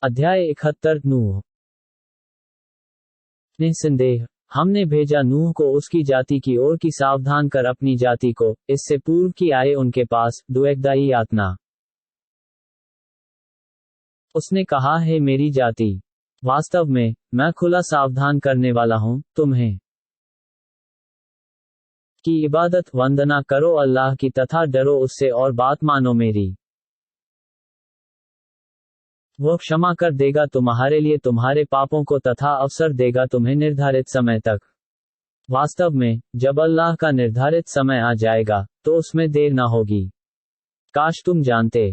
अध्याय 71 नूह। निसंदेह हमने भेजा नूह को उसकी जाति की ओर की सावधान कर अपनी जाति को, इससे पूर्व की आए उनके पास, दुएकदाई यातना। उसने कहा, है मेरी जाति, वास्तव में मैं खुला सावधान करने वाला हूं तुम्हें कि इबादत वंदना करो अल्लाह की तथा डरो उससे और बात मानो मेरी। वह क्षमा कर देगा तुम्हारे लिए तुम्हारे पापों को तथा अवसर देगा तुम्हें निर्धारित समय तक। वास्तव में जब अल्लाह का निर्धारित समय आ जाएगा तो उसमें देर न होगी। काश तुम जानते।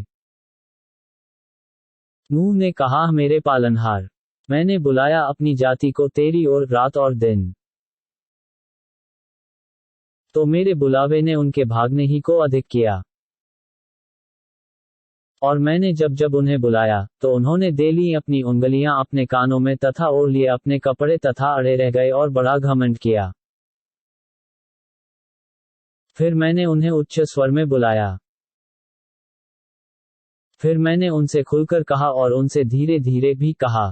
नूह ने कहा, मेरे पालनहार, मैंने बुलाया अपनी जाति को तेरी ओर रात और दिन, तो मेरे बुलावे ने उनके भागने ही को अधिक किया। और मैंने जब जब उन्हें बुलाया तो उन्होंने दे ली अपनी उंगलियां अपने कानों में तथा ओढ़ लिए अपने कपड़े तथा अड़े रह गए और बड़ा घमंड किया। फिर मैंने उन्हें उच्च स्वर में बुलाया। फिर मैंने उनसे खुलकर कहा और उनसे धीरे धीरे भी कहा।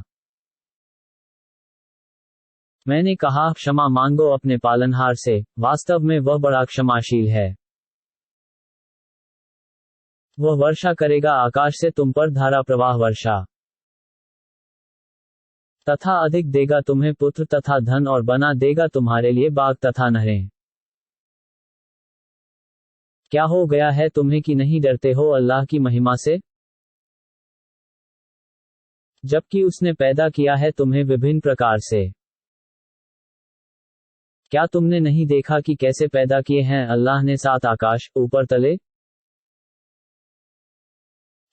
मैंने कहा, क्षमा मांगो अपने पालनहार से, वास्तव में वह बड़ा क्षमाशील है। वह वर्षा करेगा आकाश से तुम पर धारा प्रवाह वर्षा, तथा अधिक देगा तुम्हें पुत्र तथा धन और बना देगा तुम्हारे लिए बाग तथा नहरें। क्या हो गया है तुम्हें कि नहीं डरते हो अल्लाह की महिमा से, जबकि उसने पैदा किया है तुम्हें विभिन्न प्रकार से। क्या तुमने नहीं देखा कि कैसे पैदा किए हैं अल्लाह ने 7 आकाश ऊपर तले,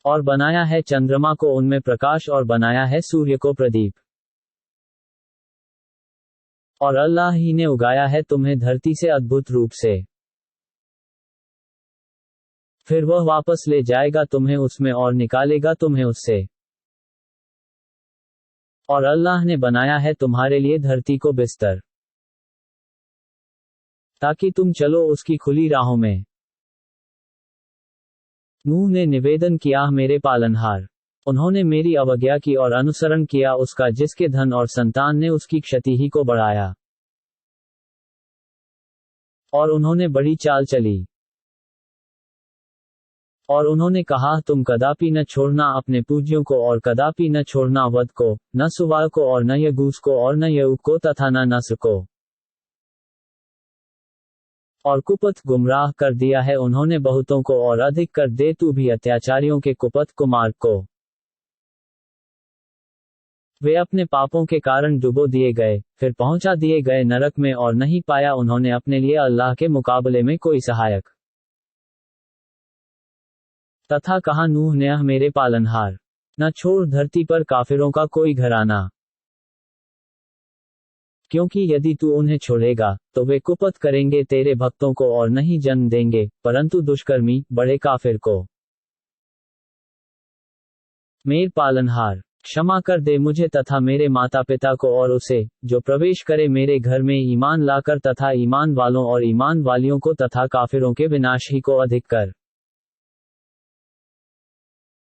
और बनाया है चंद्रमा को उनमें प्रकाश और बनाया है सूर्य को प्रदीप। और अल्लाह ही ने उगाया है तुम्हें धरती से अद्भुत रूप से। फिर वह वापस ले जाएगा तुम्हें उसमें और निकालेगा तुम्हें उससे। और अल्लाह ने बनाया है तुम्हारे लिए धरती को बिस्तर, ताकि तुम चलो उसकी खुली राहों में। नूह ने निवेदन किया, मेरे पालनहार, उन्होंने मेरी अवज्ञा की और अनुसरण किया उसका जिसके धन और संतान ने उसकी क्षति ही को बढ़ाया। और उन्होंने बड़ी चाल चली। और उन्होंने कहा, तुम कदापि न छोड़ना अपने पूज्यों को और कदापि न छोड़ना वद को, न सुवाल को और न यगूस को और न यऊक को तथा न नस्र को। और कुपथ गुमराह कर दिया है उन्होंने बहुतों को और अधिक कर दे तू भी अत्याचारियों के कुपथ कुमार्ग को। वे अपने पापों के कारण डुबो दिए गए, फिर पहुंचा दिए गए नरक में और नहीं पाया उन्होंने अपने लिए अल्लाह के मुकाबले में कोई सहायक। तथा कहा, नूह ने, मेरे पालनहार, न छोड़ धरती पर काफिरों का कोई घराना, क्योंकि यदि तू उन्हें छोड़ेगा तो वे कुपथ करेंगे तेरे भक्तों को और नहीं जन्म देंगे परंतु दुष्कर्मी बड़े काफिर को। मेरे पालनहार, क्षमा कर दे मुझे तथा मेरे माता पिता को और उसे जो प्रवेश करे मेरे घर में ईमान लाकर तथा ईमान वालों और ईमान वालियों को तथा काफिरों के विनाश ही को अधिक कर।